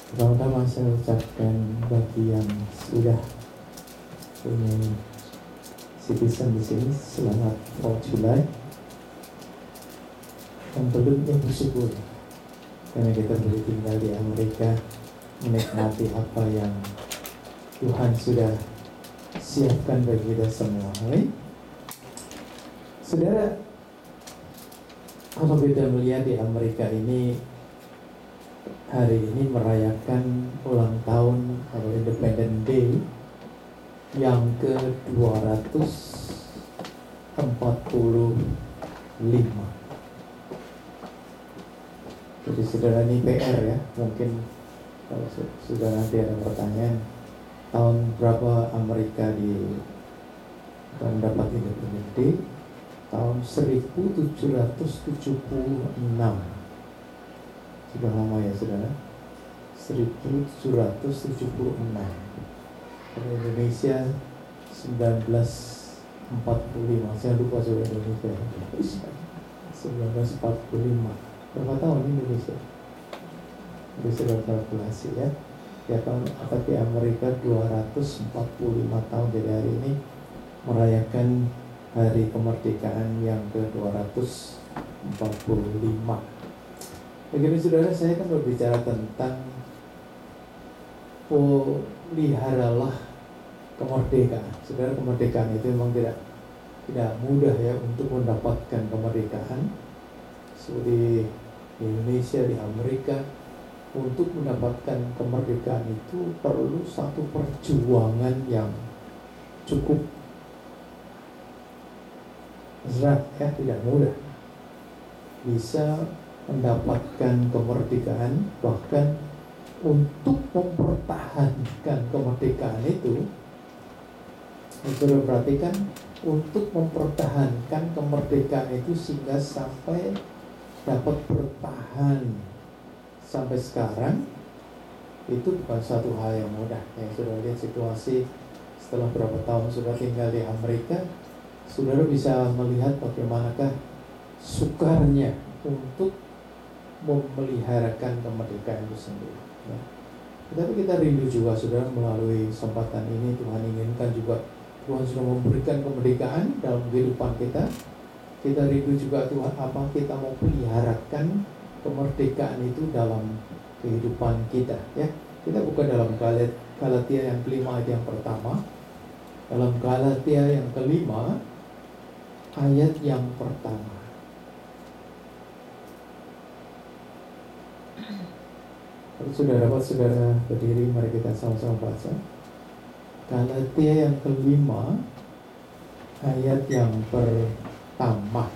Pertama-tama saya ucapkan bagi yang sudah punya citizen di sini, selamat 4 Julai. Yang belum yang bersyukur karena kita boleh tinggal di Amerika, menikmati apa yang Tuhan sudah siapkan bagi kita semua. Amin. Saudara, kalau kita melihat di Amerika ini, hari ini merayakan ulang tahun atau Independence Day yang ke-245. Jadi saudara, ini PR ya. Mungkin kalau sudah nanti ada pertanyaan, tahun berapa Amerika mendapat Independence Day? Tahun 1776. Sudah lama ya saudara, 1776. Kalau Indonesia 1945. Saya lupa saudara, Indonesia 1945. Berapa tahun Indonesia? Jadi sudah kalkulasi ya. Ya tahun, tapi Amerika 245 tahun. Jadi hari ini merayakan hari kemerdekaan yang ke-245. Begini saudara, saya kan berbicara tentang peliharalah kemerdekaan. Saudara, kemerdekaan itu memang tidak mudah ya untuk mendapatkan kemerdekaan. Seperti di Indonesia, di Amerika, untuk mendapatkan kemerdekaan itu perlu satu perjuangan yang cukup berat ya, tidak mudah. Bisa mendapatkan kemerdekaan, bahkan untuk mempertahankan kemerdekaan itu, saudara perhatikan, untuk mempertahankan kemerdekaan itu sehingga sampai dapat bertahan sampai sekarang, itu bukan satu hal yang mudah. Yang sudah lihat situasi setelah berapa tahun sudah tinggal di Amerika, saudara bisa melihat bagaimanakah sukarnya untuk memeliharakan kemerdekaan itu sendiri ya. Tetapi kita rindu juga saudara, melalui kesempatan ini Tuhan inginkan juga, Tuhan sudah memberikan kemerdekaan dalam kehidupan kita. Kita rindu juga Tuhan, apa kita mau peliharakan kemerdekaan itu dalam kehidupan kita ya. Kita buka dalam Galatia yang kelima ayat yang pertama. Dalam Galatia yang kelima ayat yang pertama. Kalau sudah dapat, saudara berdiri, mari kita sama-sama baca. Galatia yang kelima ayat yang pertama.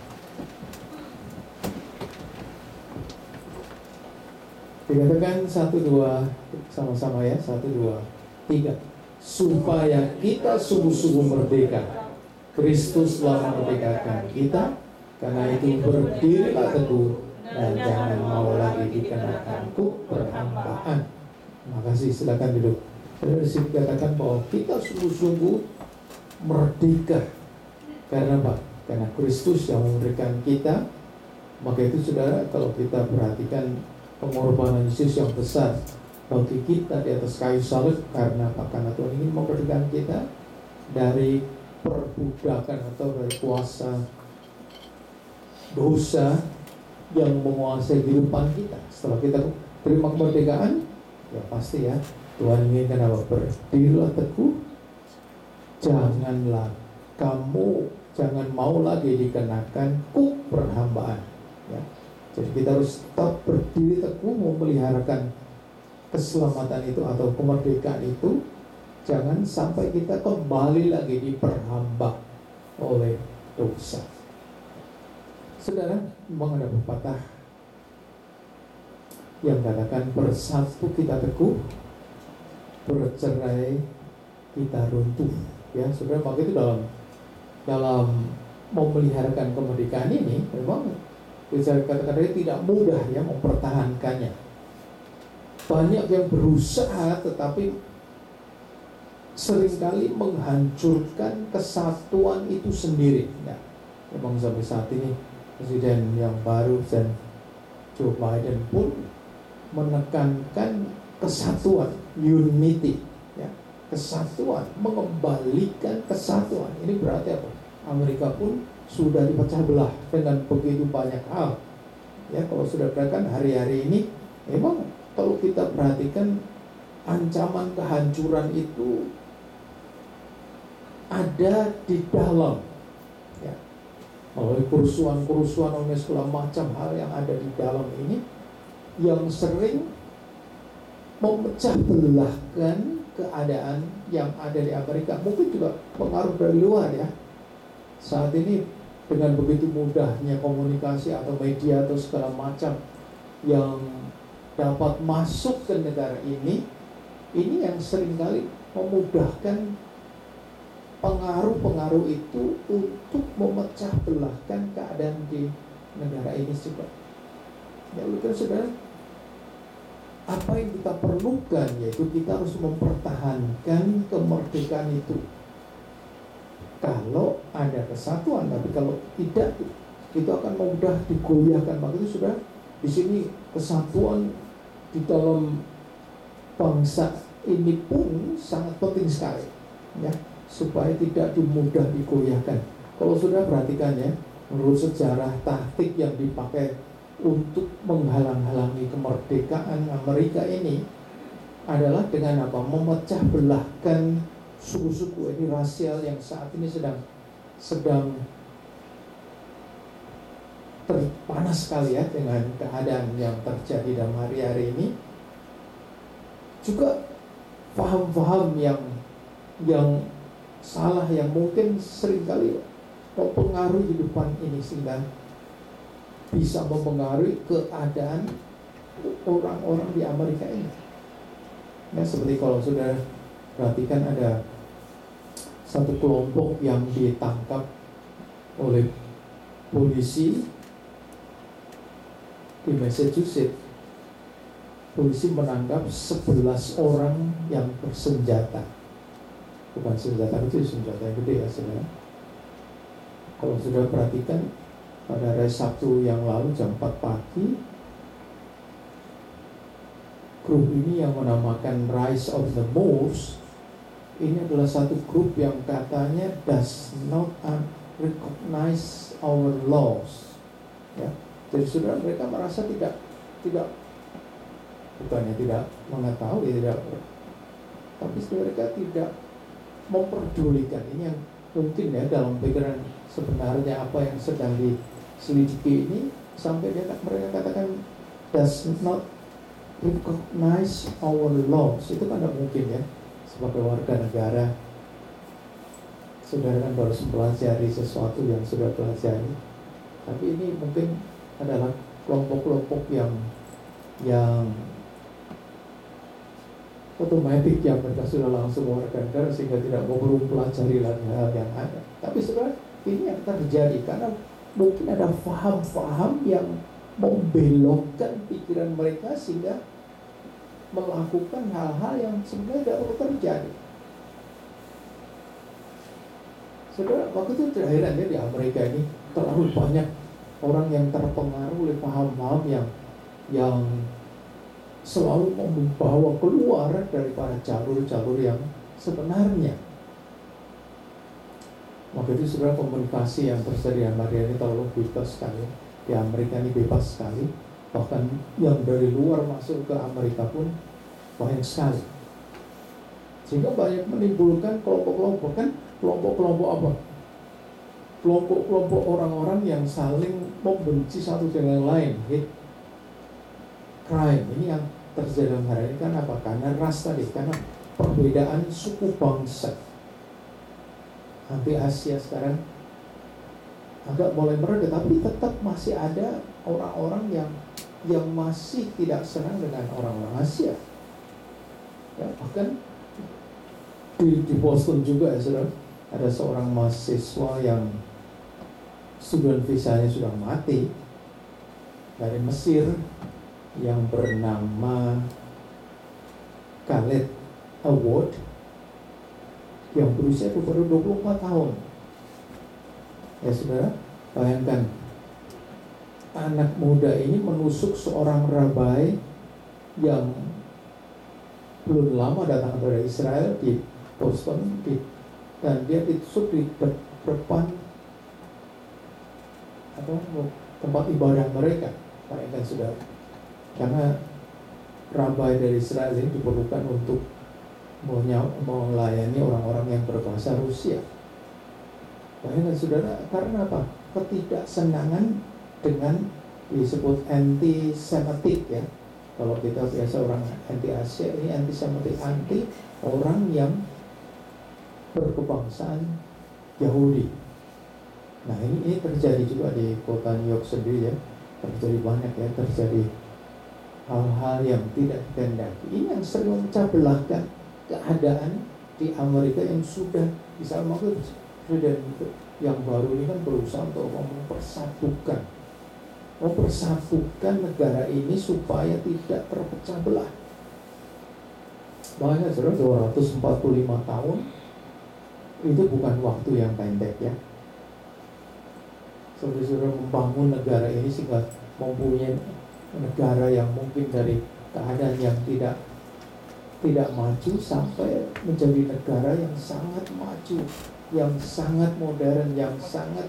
Dikatakan 1, 2 sama-sama ya, 1, 2, 3. Supaya kita sungguh-sungguh merdeka, Kristus telah memerdekakan kita. Karena itu berdirilah teguh dan jangan mau lagi dikenakan kuk perhambaan. Makasih, silakan duduk. Saudara, dikatakan bahwa kita sungguh-sungguh merdeka. Karena apa? Karena Kristus yang memberikan kita. Maka itu saudara, kalau kita perhatikan pengorbanan Yesus yang besar bagi kita di atas kayu salib, karena apa? Karena Tuhan ingin memerdekakan kita dari perbudakan atau dari kuasa dosa yang menguasai kehidupan kita. Setelah kita terima kemerdekaan, ya pasti ya, Tuhan inginkan apa? Berdirilah teguh, jangan mau lagi dikenakan kuk perhambaan ya. Jadi kita harus tetap berdiri teguh memeliharakan keselamatan itu atau kemerdekaan itu. Jangan sampai kita kembali lagi diperhamba oleh dosa. Saudara, memang ada pepatah yang katakan, bersatu kita teguh, bercerai kita runtuh. Ya, saudara, maka itu dalam memeliharakan kemerdekaan ini memang bisa katakan tidak mudah ya mempertahankannya. Banyak yang berusaha tetapi seringkali menghancurkan kesatuan itu sendiri. Nah, memang sampai saat ini Presiden yang baru dan Joe Biden pun menekankan kesatuan, unity, ya, kesatuan, mengembalikan kesatuan. Ini berarti apa? Amerika pun sudah dipecah belah dengan begitu banyak hal. Ya, kalau sudah perhatikan hari-hari ini, memang kalau kita perhatikan ancaman kehancuran itu ada di dalam, ya, melalui kerusuhan-kerusuhan oleh segala macam hal yang ada di dalam ini, yang sering memecah belahkan keadaan yang ada di Amerika. Mungkin juga pengaruh dari luar, ya. Saat ini dengan begitu mudahnya komunikasi atau media atau segala macam yang dapat masuk ke negara ini yang seringkali memudahkan pengaruh-pengaruh itu untuk memecah belahkan keadaan di negara ini juga. Ya, saudara, apa yang kita perlukan yaitu kita harus mempertahankan kemerdekaan itu. Kalau ada kesatuan, tapi kalau tidak, itu akan mudah digoyahkan. Maka itu sudah di sini kesatuan di dalam bangsa ini pun sangat penting sekali, ya, supaya tidak mudah digoyahkan. Kalau sudah perhatikan, ya, menurut sejarah taktik yang dipakai untuk menghalang-halangi kemerdekaan Amerika ini adalah dengan apa? Memecah belahkan suku-suku ini rasial yang saat ini sedang terpanas sekali, ya, dengan keadaan yang terjadi dalam hari-hari ini. Juga paham-paham yang salah yang mungkin seringkali mempengaruhi kehidupan ini sehingga bisa mempengaruhi keadaan orang-orang di Amerika ini. Ya, seperti kalau sudah perhatikan ada satu kelompok yang ditangkap oleh polisi di Massachusetts. Polisi menangkap 11 orang yang bersenjata. Bukan senjata kecil, senjata yang gede, ya, saudara. Kalau sudah perhatikan pada hari Sabtu yang lalu jam 4 pagi, grup ini yang menamakan Rise of the Moors, ini adalah satu grup yang katanya does not recognize our laws, ya. Jadi saudara, mereka merasa tidak bukannya tidak mengetahui, tapi mereka tidak memperdulikan. Ini yang mungkin, ya, dalam pikiran sebenarnya apa yang sedang diselidiki ini, sampai mereka katakan does not recognize our laws. Itu kan tidak mungkin, ya, sebagai warga negara. Saudara kan baru mempelajari sesuatu yang sudah pelajari, tapi ini mungkin adalah kelompok-kelompok yang otomatis yang mereka sudah langsung warga negara sehingga tidak mau mempelajari lagi hal yang ada. Tapi sebenarnya ini yang terjadi karena mungkin ada faham-faham yang membelokkan pikiran mereka sehingga melakukan hal-hal yang sebenarnya tidak perlu terjadi. Saudara, waktu itu terheran, ya, di Amerika ini terlalu banyak orang yang terpengaruh oleh paham-paham yang selalu membawa keluar daripada jalur-jalur yang sebenarnya. Maka itu saudara, komunikasi yang terjadi di Amerika ini terlalu bebas sekali. Di Amerika ini bebas sekali. Bahkan yang dari luar masuk ke Amerika pun banyak sekali. Sehingga banyak menimbulkan kelompok-kelompok, kan? Kelompok-kelompok apa? Kelompok-kelompok orang-orang yang saling membenci satu dengan lain, hate crime. Ini yang terjadi dalam hari ini kan apa? Karena ras tadi, karena perbedaan suku bangsa. Nanti Asia sekarang agak mulai mereda, tapi tetap masih ada orang-orang yang masih tidak senang dengan orang-orang Asia. Ya, bahkan di Boston juga, ya, saudara, ada seorang mahasiswa yang student visanya sudah mati dari Mesir yang bernama Khaled Awad, yang berusia baru 24 tahun. Ya, saudara, bayangkan anak muda ini menusuk seorang rabai yang belum lama datang dari Israel di Boston dan dia ditusuk di depan tempat ibadah mereka. Bayangkan sudah, karena rabai dari Israel ini diperlukan untuk melayani orang-orang yang berbahasa Rusia. Bayangkan saudara, karena apa? Ketidaksenangan dengan disebut anti-Semitik ya. Kalau kita biasa orang anti-Asia, ini anti-Semitik, anti orang yang berkebangsaan Yahudi. Nah ini terjadi juga di kota New York sendiri ya. Terjadi banyak ya, terjadi hal-hal yang tidak dikehendaki. Ini yang sering memecah belahkan keadaan di Amerika yang sudah bisa maksud presiden yang baru ini kan berusaha untuk mempersatukan negara ini supaya tidak terpecah belah. Makanya sudah 245 tahun itu bukan waktu yang pendek ya. Saudara-saudara membangun negara ini sehingga mempunyai negara yang mungkin dari keadaan yang tidak maju sampai menjadi negara yang sangat maju, yang sangat modern, yang sangat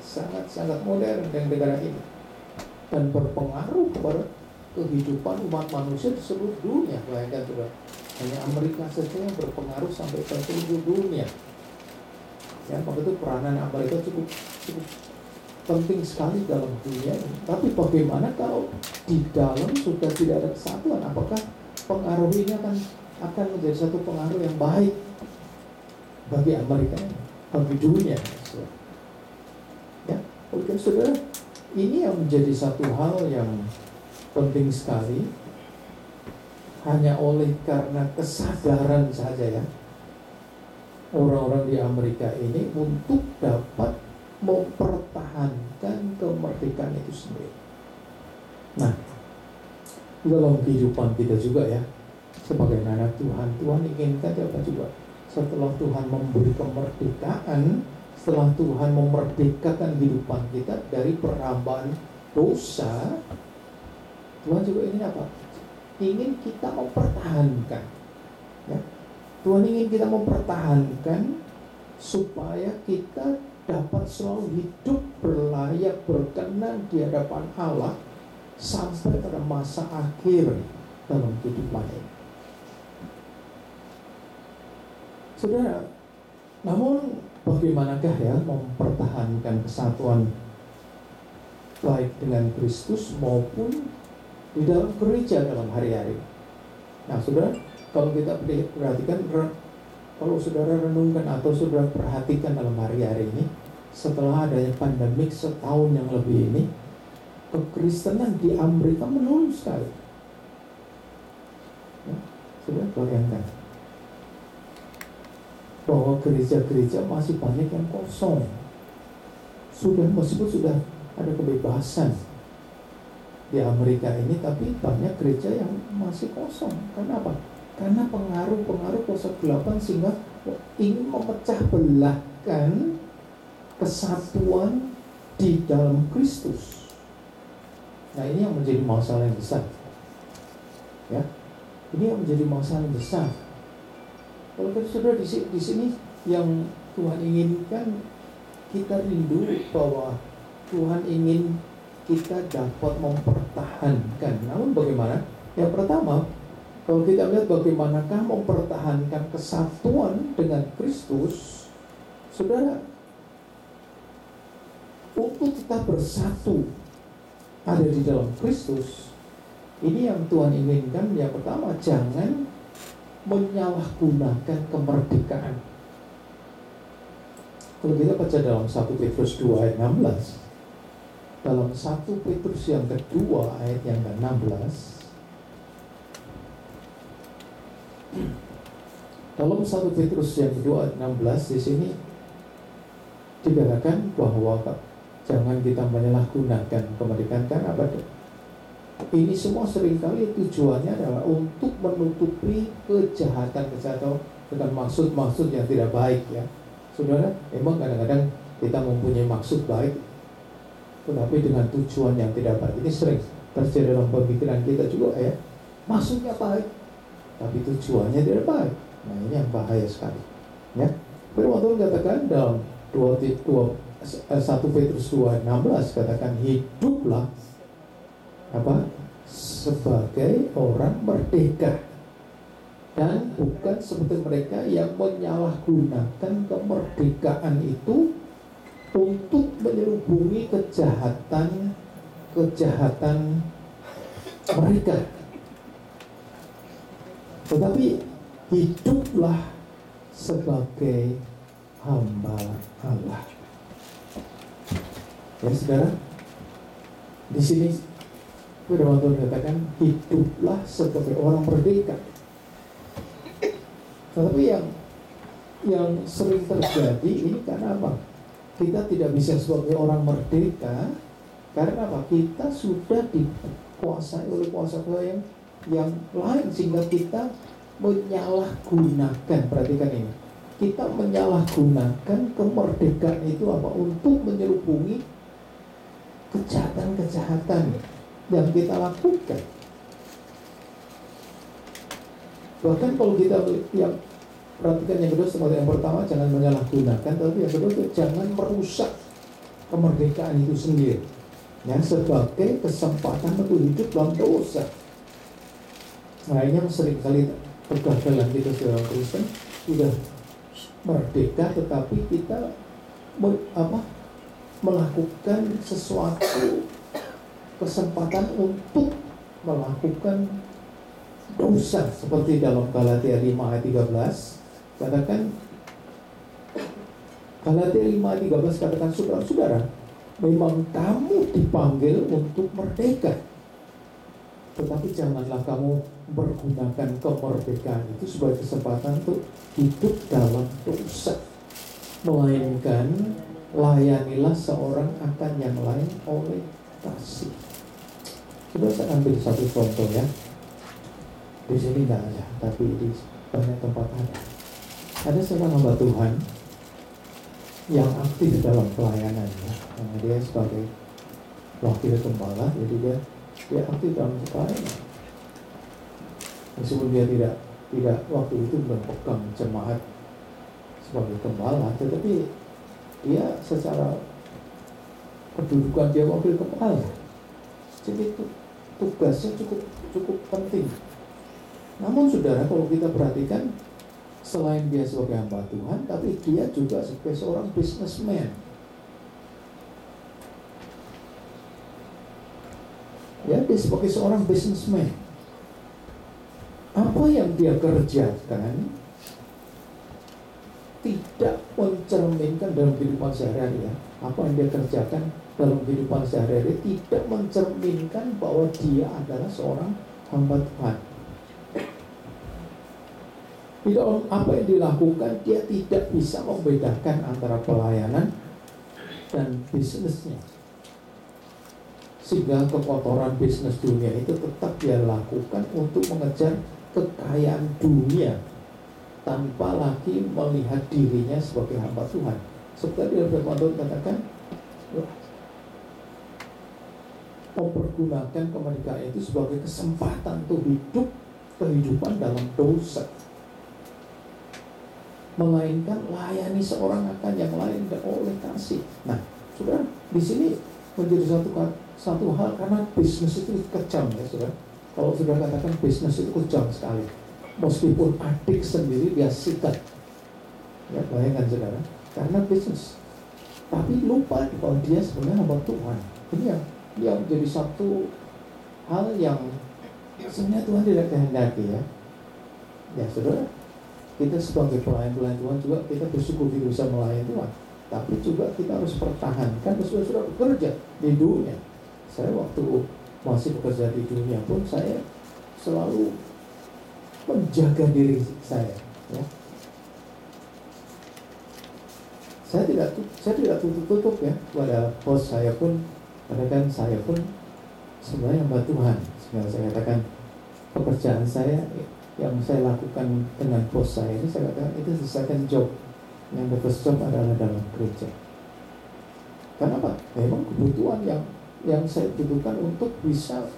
modern dengan negara ini, dan berpengaruh kepada kehidupan umat manusia di seluruh dunia. Bayangkan sudah, hanya Amerika saja yang berpengaruh sampai ke seluruh dunia. Ya, maka itu peranan Amerika cukup penting sekali dalam dunia ini. Tapi bagaimana kalau di dalam sudah tidak ada kesatuan? Apakah pengaruh ini akan menjadi satu pengaruh yang baik bagi Amerika ini, bagi dunia? Ya, oleh saudara, ini yang menjadi satu hal yang penting sekali. Hanya oleh karena kesadaran saja ya, orang-orang di Amerika ini untuk dapat mempertahankan kemerdekaan itu sendiri. Nah, dalam kehidupan kita juga ya, sebagai anak Tuhan, Tuhan inginkan apa juga? Setelah Tuhan memberi kemerdekaan, setelah Tuhan memerdekakan kehidupan kita dari perhambaan dosa, Tuhan juga ingin apa? Ingin kita mempertahankan ya. Tuhan ingin kita mempertahankan supaya kita dapat selalu hidup berlayak, berkenan di hadapan Allah sampai pada masa akhir dalam kehidupan ini. Saudara, namun bagaimanakah ya mempertahankan kesatuan baik dengan Kristus maupun di dalam gereja dalam hari-hari? Nah, saudara, kalau kita perhatikan, kalau saudara renungkan atau saudara perhatikan dalam hari-hari ini, setelah adanya pandemik setahun yang lebih ini, kekristenan di Amerika menurun sekali. Ya, saudara bayangkan bahwa gereja-gereja masih banyak yang kosong. Meskipun sudah ada kebebasan di Amerika ini, tapi banyak gereja yang masih kosong. Karena apa? Karena pengaruh kuasa kegelapan sehingga ingin memecah belahkan kesatuan di dalam Kristus. Nah, ini yang menjadi masalah yang besar. Ya, ini yang menjadi masalah yang besar. Kalau kita sudah di sini yang Tuhan inginkan, kita rindu bahwa Tuhan ingin kita dapat mempertahankan. Namun bagaimana? Yang pertama, kalau kita lihat bagaimanakah mempertahankan kesatuan dengan Kristus, saudara, untuk kita bersatu ada di dalam Kristus, ini yang Tuhan inginkan. Yang pertama, jangan menyalahgunakan kemerdekaan. Kalau kita baca dalam 1 Petrus 2 ayat 16, dalam 1 Petrus yang kedua ayat yang ke-16, dalam 1 Petrus yang kedua ayat 16 di sini dikatakan bahwa jangan kita menyalahgunakan kemerdekaan. Karena apa? Ini semua seringkali tujuannya adalah untuk menutupi kejahatan dengan maksud-maksud yang tidak baik ya. Saudara, memang kadang-kadang kita mempunyai maksud baik, tetapi dengan tujuan yang tidak baik. Ini sering terjadi dalam pemikiran kita juga ya. Maksudnya baik, tapi tujuannya tidak baik. Nah, ini yang bahaya sekali. Ya, firman Tuhan katakan dalam 1 Petrus 2:16 katakan hiduplah apa? Sebagai orang merdeka, dan bukan seperti mereka yang menyalahgunakan kemerdekaan itu untuk menyelubungi kejahatan mereka. Tetapi hiduplah sebagai hamba Allah. Ya saudara, di sini firman Tuhan katakan hiduplah sebagai orang merdeka. Tetapi yang sering terjadi ini karena apa? Kita tidak bisa sebagai orang merdeka karena apa? Kita sudah dikuasai oleh kuasa yang lain, sehingga kita menyalahgunakan. Perhatikan ini, kita menyalahgunakan kemerdekaan itu apa? Untuk menyelubungi kejahatan-kejahatan yang kita lakukan. Bahkan kalau kita yang perhatikan yang kedua, seperti yang pertama jangan menyalahgunakan, tapi yang kedua itu jangan merusak kemerdekaan itu sendiri, ya, sebagai kesempatan untuk hidup dalam dosa. Nah, ini yang sering kali kegagalan kita sebagai Kristen, sudah merdeka tetapi kita melakukan sesuatu kesempatan untuk melakukan dosa, seperti dalam Galatia 5 ayat 13 katakan, Galatia 5 ayat 13 katakan, saudara-saudara, memang kamu dipanggil untuk merdeka, tetapi janganlah kamu menggunakan kemerdekaan itu sebagai kesempatan untuk hidup dalam dosa, melainkan layanilah seorang akan yang lain oleh kasih. Coba saya ambil satu contoh ya. Di sini nggak ada, tapi di banyak tempat ada. Ada seorang hamba Tuhan yang aktif dalam pelayanannya, karena dia sebagai wakil gembala, jadi dia aktif dalam pelayanan. Meskipun dia tidak waktu itu belum pegang jemaat sebagai gembala, tetapi dia secara kedudukan dia wakil gembala, jadi tugasnya cukup penting. Namun saudara, kalau kita perhatikan, selain dia sebagai hamba Tuhan, tapi dia juga sebagai seorang businessman. Ya, dia sebagai seorang businessman. Apa yang dia kerjakan tidak mencerminkan dalam kehidupan sehari-hari, ya. Apa yang dia kerjakan dalam kehidupan sehari-hari tidak mencerminkan bahwa dia adalah seorang hamba Tuhan. Di dalam apa yang dilakukan, dia tidak bisa membedakan antara pelayanan dan bisnisnya, sehingga kekotoran bisnis dunia itu tetap dia lakukan untuk mengejar kekayaan dunia tanpa lagi melihat dirinya sebagai hamba Tuhan. Seperti dalam firman Tuhan katakan, mempergunakan kemerdekaan itu sebagai kesempatan untuk hidup kehidupan dalam dosa, melainkan layani seorang akan yang lain dan oleh kasih. Nah, saudara, di sini menjadi satu hal, karena bisnis itu kejam, ya saudara. Kalau sudah katakan bisnis itu kejam sekali, meskipun adik sendiri dia sikat, ya bayangkan saudara, karena bisnis, tapi lupa kalau dia sebenarnya hamba Tuhan. Ini yang menjadi satu hal yang sebenarnya Tuhan tidak kehendaki, ya. Ya saudara, kita sebagai pelayan Tuhan juga kita bersyukur kita bisa melayani Tuhan, tapi juga kita harus pertahankan sudah bekerja di dunia. Saya waktu masih bekerja di dunia pun saya selalu menjaga diri saya, ya. Saya tidak tutup ya pada bos saya pun, katakan saya pun sebenarnya hamba Tuhan. Sehingga saya katakan pekerjaan saya yang saya lakukan dengan bos saya ini, saya katakan itu second job. Yang the first job adalah dalam gereja. Kenapa? Memang kebutuhan yang saya butuhkan untuk bisa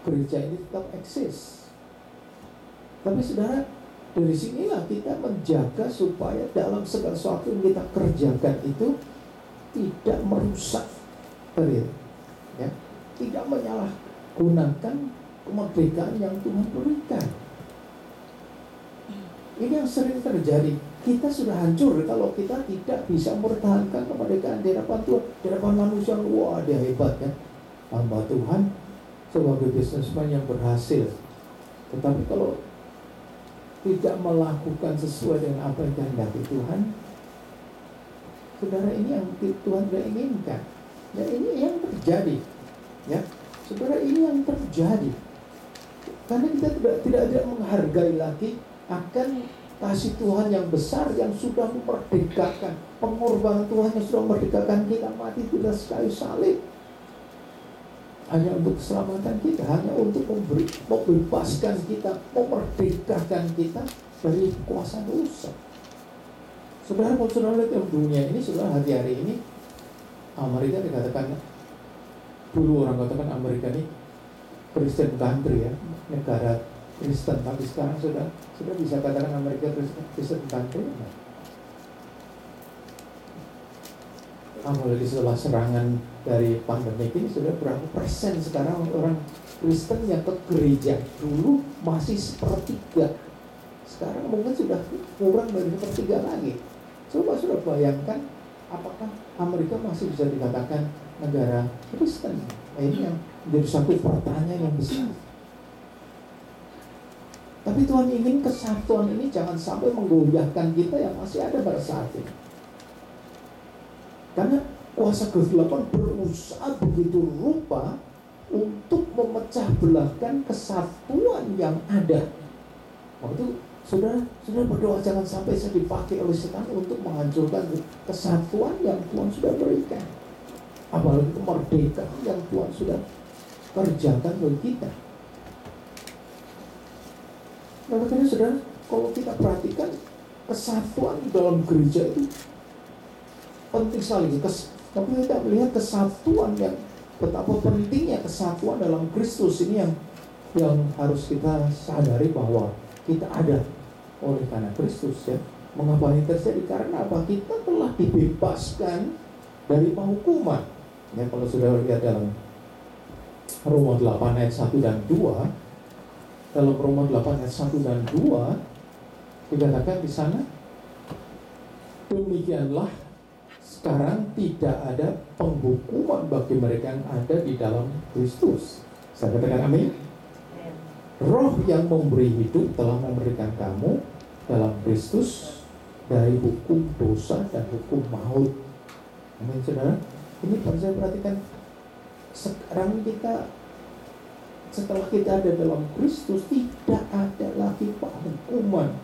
gereja ini tetap eksis. Tapi saudara, dari sinilah kita menjaga supaya dalam segala sesuatu yang kita kerjakan itu tidak merusak, ya, tidak menyalahgunakan kemerdekaan yang Tuhan berikan. Ini yang sering terjadi. Kita sudah hancur kalau kita tidak bisa mempertahankan kemerdekaan di hadapan Tuhan, di hadapan manusia. Wah, dia hebat ya, hamba Tuhan sebagai bisnismen yang berhasil. Tetapi kalau tidak melakukan sesuai dengan apa yang dikehendaki Tuhan, saudara, ini yang Tuhan tidak inginkan. Ya, ini yang terjadi. Ya, saudara, ini yang terjadi. Karena kita tidak menghargai lagi akan kasih Tuhan yang besar yang sudah memerdekakan, pengorbanan Tuhan yang sudah memerdekakan kita mati di atas kayu salib. Hanya untuk keselamatan kita, hanya untuk membebaskan kita, memerdekakan kita dari kuasa dosa. Saudara, kalau saudara lihat yang dunia ini, saudara, hari-hari ini Amerika dikatakan, dulu orang katakan Amerika ini Christian country ya, negara Kristen, tapi sekarang sudah bisa katakan Amerika Kristen country. Apalagi setelah serangan dari pandemi ini, sudah berapa persen sekarang orang Kristen yang ke gereja? Dulu masih sepertiga, sekarang mungkin sudah kurang dari sepertiga lagi. Coba sudah bayangkan, apakah Amerika masih bisa dikatakan negara Kristen? Ini yang menjadi satu pertanyaan yang besar. Tapi Tuhan ingin kesatuan ini jangan sampai menggoyahkan kita yang masih ada pada saat ini. Karena kuasa kegelapan berusaha begitu rupa untuk memecah belahkan kesatuan yang ada. Waktu saudara berdoa jangan sampai saya dipakai oleh setan untuk menghancurkan kesatuan yang Tuhan sudah berikan. Apalagi kemerdekaan yang Tuhan sudah kerjakan bagi kita. Nah, makanya saudara, kalau kita perhatikan kesatuan dalam gereja itu penting sekali. Tapi kita melihat kesatuan yang betapa pentingnya kesatuan dalam Kristus ini yang harus kita sadari bahwa kita ada oleh karena Kristus ya. Mengapa ini terjadi? Karena apa? Kita telah dibebaskan dari penghukuman. Ya, kalau saudara lihat dalam Roma 8 ayat 1 dan 2. Dalam Roma 8 ayat 1 dan 2 dikatakan di sana, demikianlah sekarang tidak ada penghukuman bagi mereka yang ada di dalam Kristus. Saya katakan amin. Roh yang memberi hidup telah memberikan kamu dalam Kristus dari hukum dosa dan hukum maut. Amin, saudara. Ini kalau saya perhatikan, sekarang kita, setelah kita ada dalam Kristus, tidak ada lagi penghukuman.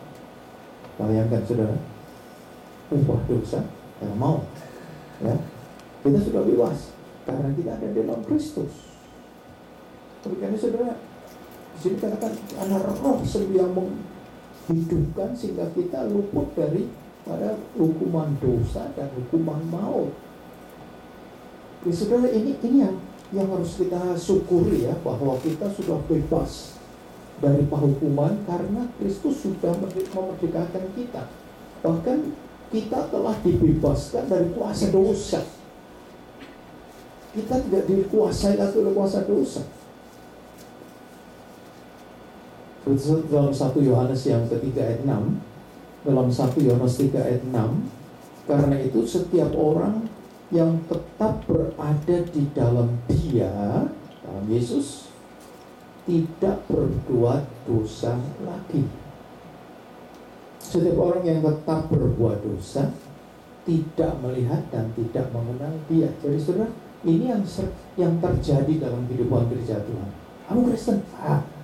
Bayangkan saudara, upah dosa dan maut. Ya, kita sudah bebas karena kita ada dalam Kristus. Tapi karena saudara, di sini katakan anak roh sendiri yang menghidupkan sehingga kita luput dari pada hukuman dosa dan hukuman maut. Jadi saudara, ini yang harus kita syukuri ya, bahwa kita sudah bebas dari penghukuman karena Kristus sudah memerdekakan kita. Bahkan kita telah dibebaskan dari kuasa dosa. Kita tidak dikuasai lagi oleh kuasa dosa. Dalam 1 Yohanes yang ketiga ayat 6, dalam 1 Yohanes 3 ayat 6, karena itu setiap orang yang tetap berada di dalam Dia, dalam Yesus, tidak berbuat dosa lagi. Setiap orang yang tetap berbuat dosa tidak melihat dan tidak mengenal Dia. Jadi saudara, ini yang terjadi dalam kehidupan gereja Tuhan. Kamu Kristen?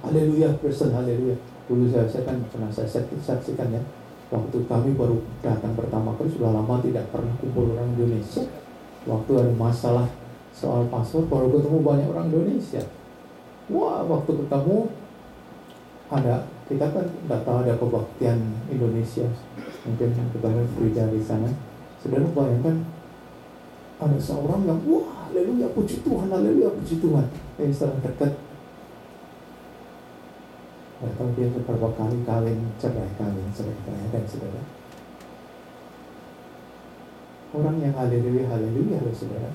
Haleluya, Kristen, haleluya. Dulu saya kan pernah saya saksikan ya, waktu kami baru datang pertama kali, sudah lama tidak pernah kumpul orang Indonesia. Waktu ada masalah soal paspor, baru ketemu banyak orang Indonesia. Wah, waktu ketemu kita kan tidak tahu ada kebaktian Indonesia, mungkin ketemu Frida di sana. Saudara bayangkan ada seorang yang wah, haleluya, puji Tuhan, haleluya, puji Tuhan. Setelah dekat, Nggak tahu dia beberapa kali kawin cerai, dan saudara. Orang yang haleluya loh saudara.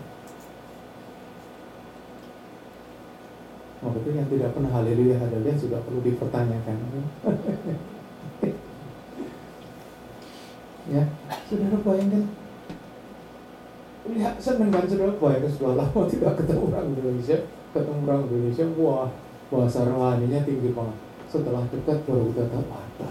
Itu yang tidak pernah haleluya juga perlu dipertanyakan. Ya, saudara bayangkan. Lihat, seneng kan saudara, bayangkan sudah lama tidak ketemu orang Indonesia. Wah, bahasa rohaninya tinggi banget. Setelah dekat baru udah tahu ada.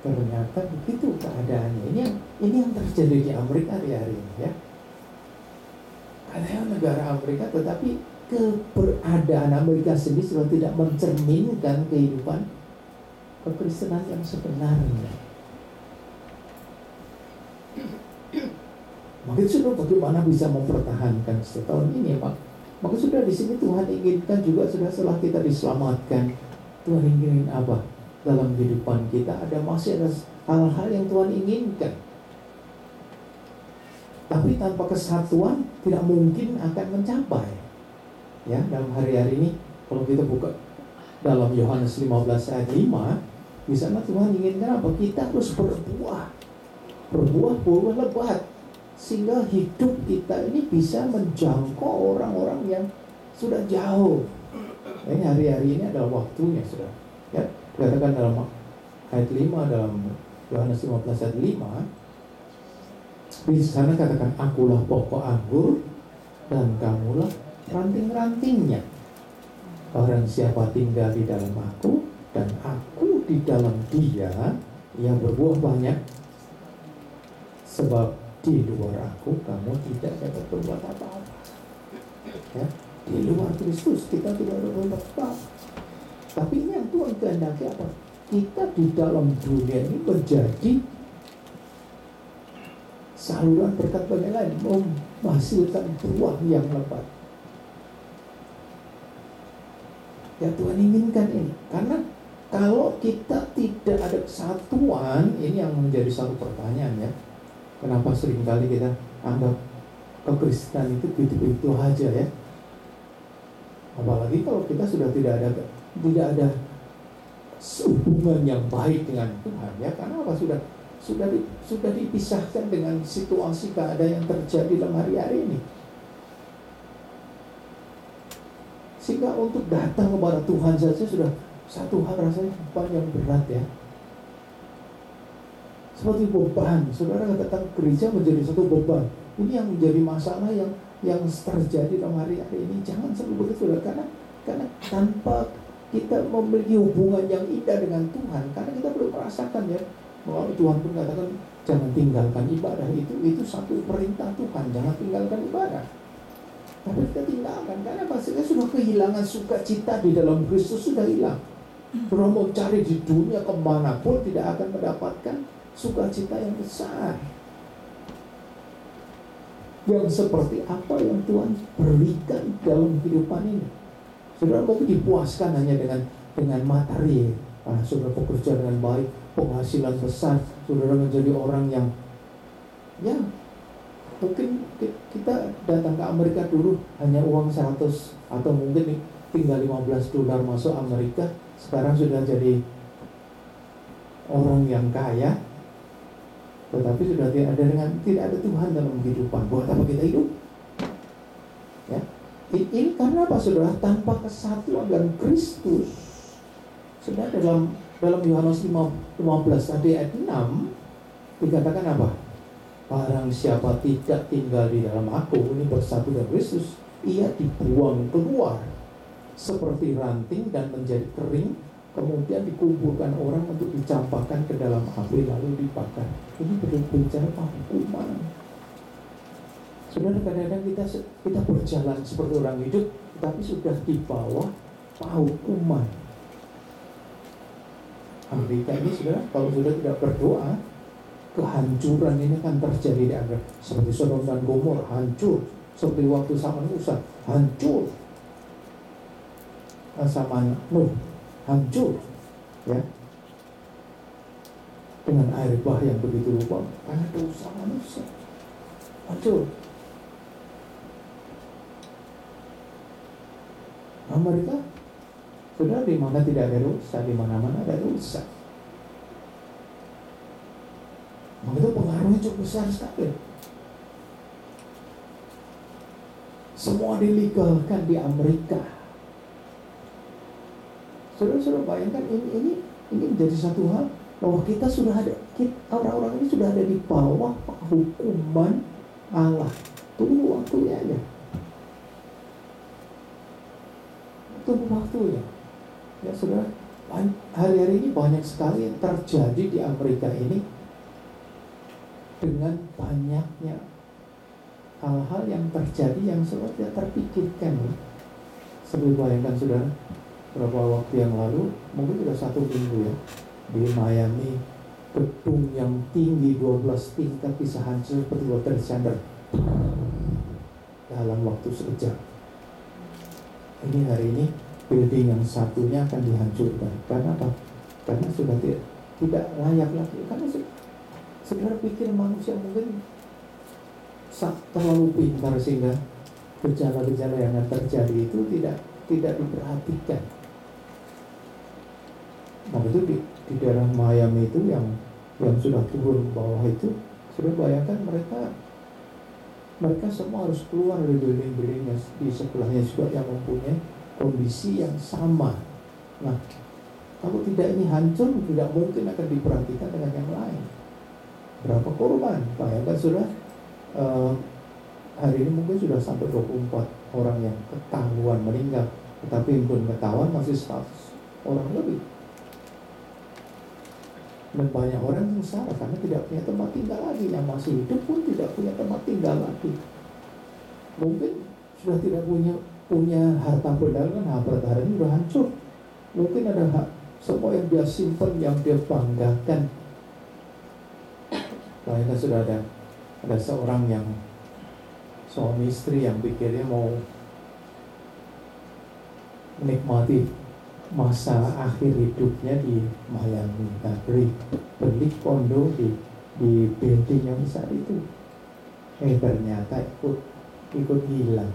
Ternyata begitu keadaannya. Ini yang terjadi di Amerika hari-hari ini ya. Katanya negara Amerika, tetapi keberadaan Amerika sendiri sudah tidak mencerminkan kehidupan kekristenan yang sebenarnya. Maka sudah bagaimana bisa mempertahankan setahun ini, maka sudah di sini Tuhan inginkan juga sudah setelah kita diselamatkan, Tuhan ingin apa dalam kehidupan kita, masih ada hal-hal yang Tuhan inginkan. Tapi tanpa kesatuan tidak mungkin akan mencapai. Ya, dalam hari-hari ini kalau kita buka dalam Yohanes 15 ayat 5, di sana Tuhan inginkan apa? Kita harus berbuah lebat, sehingga hidup kita ini bisa menjangkau orang-orang yang sudah jauh. Ini hari-hari ini adalah waktunya sudah. Ya, dikatakan dalam ayat 5 dalam Yohanes 15 ayat 5. Di sana katakan, akulah pokok anggur dan kamulah ranting-rantingnya. Orang siapa tinggal di dalam aku dan aku di dalam dia, ia berbuah banyak. Sebab di luar aku kamu tidak dapat berbuat apa-apa. Ya, di luar Kristus kita tidak dapat berbuat apa-apa. Tapi ini yang Tuhan kehendaki apa? Kita di dalam dunia ini menjadi saluran berkat bagi lain, menghasilkan buah yang lebat. Ya, Tuhan inginkan ini. Karena kalau kita tidak ada kesatuan, ini yang menjadi satu pertanyaan ya. Kenapa seringkali kita anggap kekristenan itu gitu-gitu aja ya. Apalagi kalau kita sudah tidak ada hubungan yang baik dengan Tuhan ya. Karena apa? Sudah dipisahkan dengan situasi keadaan yang terjadi dalam hari-hari ini. Sehingga untuk datang kepada Tuhan saja sudah satu hal rasanya beban yang berat ya. Seperti beban, saudara datang ke gereja menjadi satu beban. Ini yang menjadi masalah yang terjadi dalam hari-hari ini. Jangan selalu begitu, karena tanpa kita memiliki hubungan yang indah dengan Tuhan, karena kita belum merasakan ya. Bahwa Tuhan pun katakan jangan tinggalkan ibadah, itu satu perintah Tuhan, jangan tinggalkan ibadah. Tapi kita tinggalkan karena pastinya sudah kehilangan sukacita di dalam Kristus, sudah hilang. Sudah mau cari di dunia kemanapun tidak akan mendapatkan sukacita yang besar. Yang seperti apa yang Tuhan berikan dalam kehidupan ini. Saudara mau dipuaskan hanya dengan materi, saudara bekerja dengan baik, penghasilan besar, saudara menjadi orang yang ya mungkin kita datang ke Amerika dulu hanya uang 100 atau mungkin tinggal $15 masuk Amerika, sekarang sudah jadi orang yang kaya, tetapi sudah tidak ada Tuhan dalam kehidupan. Buat apa kita hidup? Ya, ini karena apa saudara? Tanpa kesatuan dengan Kristus. Sudah dalam Yohanes 15 tadi ayat 6 dikatakan apa? Barang siapa tidak tinggal di dalam aku, ini bersatu dengan Kristus, ia dibuang keluar seperti ranting dan menjadi kering, kemudian dikumpulkan orang untuk dicampakkan ke dalam api lalu dibakar. Ini berbicara hukuman. Saudara, kadang-kadang kita berjalan seperti orang hidup, tapi sudah di bawah hukuman. Amerika ini saudara, kalau sudah tidak berdoa, kehancuran ini akan terjadi di Amerika. Seperti Sodom dan Gomora hancur, seperti waktu zaman Musa hancur, zaman Nuh hancur, ya, dengan air bah yang begitu rupa karena dosa manusia hancur. Amerika, sudah di mana tidak ada dosa, di mana-mana ada dosa. Maka itu pengaruhnya cukup besar sekali. Semua dilegalkan di Amerika. Saudara-saudara bayangkan ini menjadi satu hal bahwa kita sudah ada, orang-orang ini sudah ada di bawah hukuman Allah. Tunggu waktunya aja. Tunggu waktunya. Ya saudara, hari-hari ini banyak sekali yang terjadi di Amerika ini dengan banyaknya hal-hal yang terjadi yang saudara tidak terpikirkan. Sebelum bayangkan saudara, beberapa waktu yang lalu, mungkin sudah 1 minggu ya, di Miami, gedung yang tinggi 12 tingkat bisa hancur seperti World Trade Center dalam waktu sekejap. Ini hari ini building yang satunya akan dihancurkan. Karena apa? Karena sudah tidak layak lagi. Karena saudara pikir manusia mungkin terlalu pintar sehingga gejala-gejala yang terjadi itu tidak diperhatikan. Nah itu di daerah Miami itu yang sudah turun ke bawah itu, sudah bayangkan mereka semua harus keluar dari building-building yang di sebelahnya juga yang mempunyai kondisi yang sama. Nah, kalau tidak ini hancur, tidak mungkin akan diperhatikan dengan yang lain. Berapa korban? Bayangkan sudah hari ini mungkin sudah sampai 24 orang yang ketahuan meninggal, tetapi pun ketahuan masih 100 orang lebih. Dan banyak orang yang salah karena tidak punya tempat tinggal lagi. Yang masih hidup pun tidak punya tempat tinggal lagi. Mungkin sudah tidak punya harta benda, kan harta benda sudah hancur. Mungkin ada semua yang dia simpan, yang dia banggakan. Bayangkan sudah ada seorang yang suami istri yang pikirnya mau menikmati masa akhir hidupnya di Miami, beli kondo di building yang besar itu. Ternyata ikut hilang.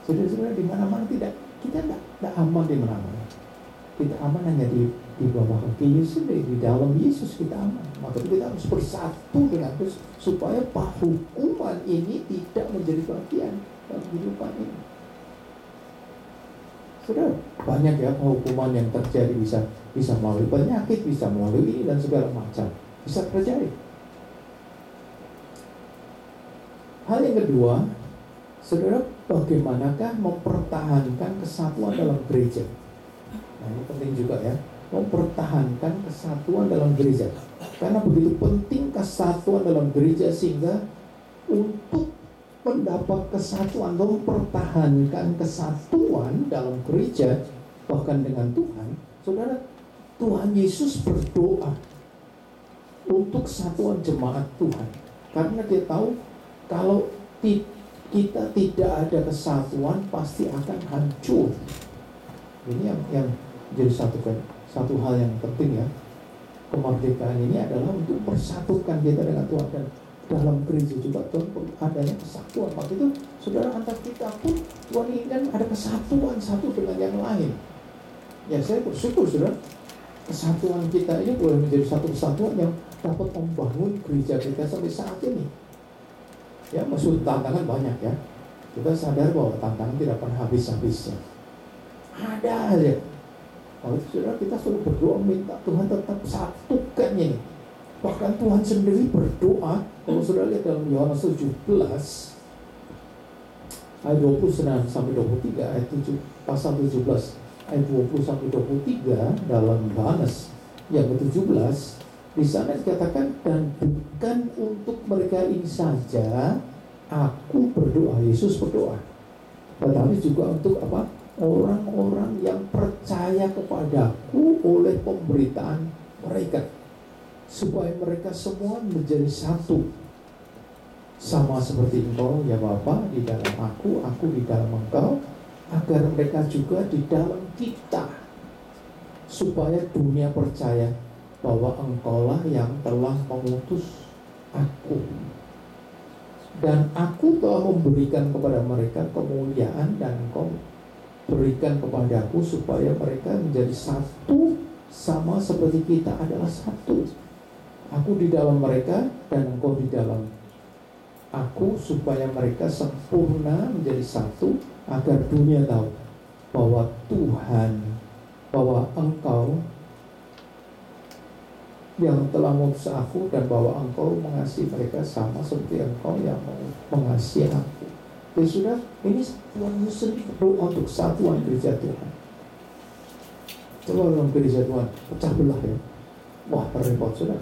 Saudara-saudara, di mana-mana kita tidak aman di mana-mana. Kita aman hanya di bawah kaki Yesus, di dalam Yesus kita aman. Maka kita harus bersatu dengan Yesus supaya hukuman ini tidak menjadi bagian dalam kehidupan ini. Sudah banyak ya hukuman yang terjadi, bisa melalui penyakit, bisa melalui ini dan segala macam, bisa terjadi. Hal yang kedua, saudara, bagaimanakah mempertahankan kesatuan dalam gereja? Nah ini penting juga ya, mempertahankan kesatuan dalam gereja. Karena begitu penting kesatuan dalam gereja sehingga untuk mendapat kesatuan, mempertahankan kesatuan dalam gereja bahkan dengan Tuhan, saudara, Tuhan Yesus berdoa untuk kesatuan jemaat Tuhan karena dia tahu kalau kita tidak ada kesatuan pasti akan hancur. Ini yang jadi satu hal yang penting ya. Kemerdekaan ini adalah untuk persatukan kita dengan Tuhan, dan dalam gereja juga Tuhan adanya kesatuan. Maka itu saudara, antar kita pun Tuhan inginkan ada kesatuan satu dengan yang lain. Ya saya bersyukur saudara, kesatuan kita ini boleh menjadi satu kesatuan yang dapat membangun gereja kita sampai saat ini. Ya maksud tantangan banyak ya. Kita sadar bahwa tantangan tidak pernah habis-habisnya. Ada aja. Kalau saudara, kita selalu berdoa minta Tuhan tetap satukan ini. Bahkan Tuhan sendiri berdoa. Kalau saudara lihat dalam Yohanes 17 ayat 29 sampai 23, ayat 7, pasal 17 ayat 20 sampai 23 dalam Yohanes yang ke-17, di sana dikatakan, dan bukan untuk mereka ini saja aku berdoa, Yesus berdoa, tetapi juga untuk apa? Orang-orang yang percaya kepadaku oleh pemberitaan mereka, supaya mereka semua menjadi satu, sama seperti engkau ya Bapa di dalam aku di dalam engkau, agar mereka juga di dalam kita, supaya dunia percaya bahwa engkaulah yang telah mengutus aku. Dan aku telah memberikan kepada mereka kemuliaan, dan engkau berikan kepadaku supaya mereka menjadi satu, sama seperti kita adalah satu. Aku di dalam mereka dan engkau di dalam aku, supaya mereka sempurna menjadi satu, agar dunia tahu bahwa Tuhan, bahwa engkau yang telah mengutus aku, dan bahwa engkau mengasihi mereka sama seperti engkau yang mengasihi aku. Ya sudah, ini Tuhan Yesus berdoa untuk kesatuan gereja Tuhan. Coba dalam gereja Tuhan pecah belah ya, wah repot sudah.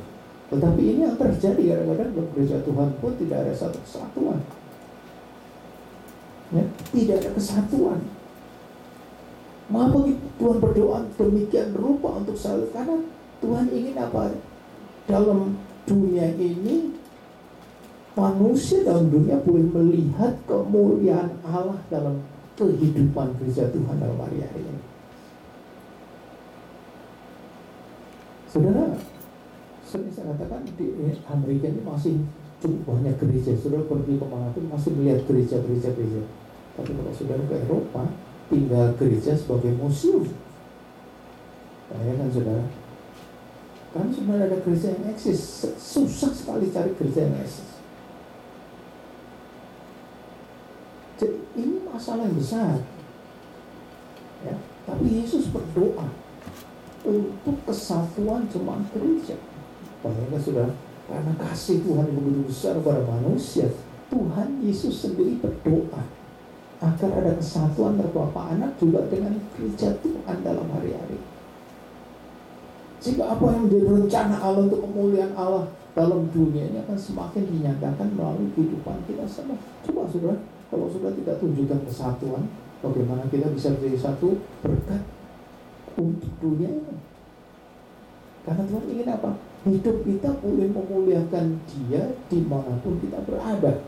Tetapi ini yang terjadi kadang-kadang dalam gereja Tuhan pun tidak ada satu kesatuan ya, tidak ada kesatuan. Mengapa Tuhan berdoa demikian rupa untuk selalu? Karena Tuhan ingin apa? Dalam dunia ini, manusia dalam dunia boleh melihat kemuliaan Allah dalam kehidupan gereja Tuhan dalam hari-hari ini. Saudara, sering saya katakan di Amerika ini masih cukup banyak gereja. Saudara pergi kemanapun masih melihat gereja-gereja. Tapi kalau saudara ke Eropa, tinggal gereja sebagai museum. Bayangkan saudara, kan sebenarnya ada gereja yang eksis. Susah sekali cari gereja yang eksis. Jadi ini masalah yang besar ya. Tapi Yesus berdoa untuk kesatuan jemaat gereja. Bayangkan saudara, karena kasih Tuhan yang begitu besar kepada manusia, Tuhan Yesus sendiri berdoa agar ada kesatuan antara Bapa Anak juga dengan gereja Tuhan dalam hari-hari. Jika apa yang menjadi rencana Allah untuk kemuliaan Allah dalam dunia ini akan semakin dinyatakan melalui kehidupan kita semua. Coba saudara, kalau sudah tidak tunjukkan kesatuan, bagaimana kita bisa menjadi satu berkat untuk dunia ini? Karena Tuhan ingin apa? Hidup kita boleh memuliakan Dia dimanapun kita berada.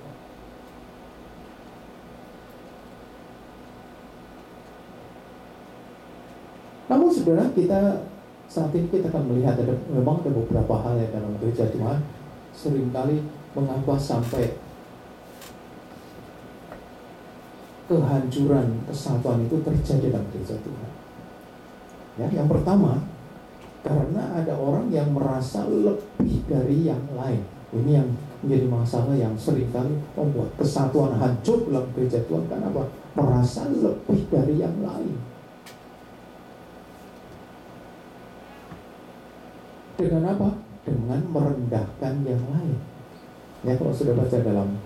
Namun saudara, kita saat ini kita akan melihat memang ada beberapa hal yang dalam gereja Tuhan seringkali mengapa sampai kehancuran kesatuan itu terjadi dalam gereja Tuhan. Ya, yang pertama, karena ada orang yang merasa lebih dari yang lain. Ini yang menjadi masalah yang seringkali membuat kesatuan hancur dalam gereja Tuhan. Karena apa? Merasa lebih dari yang lain. Dengan apa? Dengan merendahkan yang lain. Ya, kalau sudah baca dalam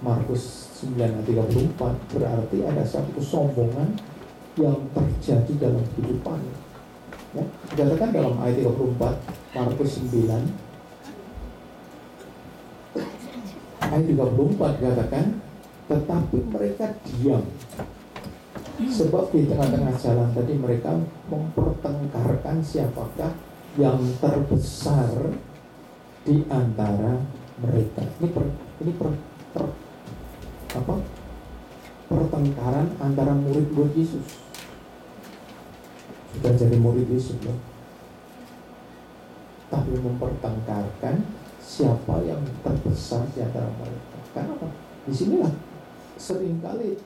Markus 9 ayat 34, berarti ada satu kesombongan yang terjadi dalam kehidupan. Ya, dikatakan dalam ayat 34 Markus 9 ayat 34 dikatakan, tetapi mereka diam, sebab di tengah-tengah jalan tadi mereka mempertengkarkan siapakah yang terbesar di antara mereka. Pertengkaran antara murid-murid Yesus. Sudah jadi murid Yesus ya. Tapi mempertengkarkan siapa yang terbesar di antara mereka. Kenapa? Disinilah seringkali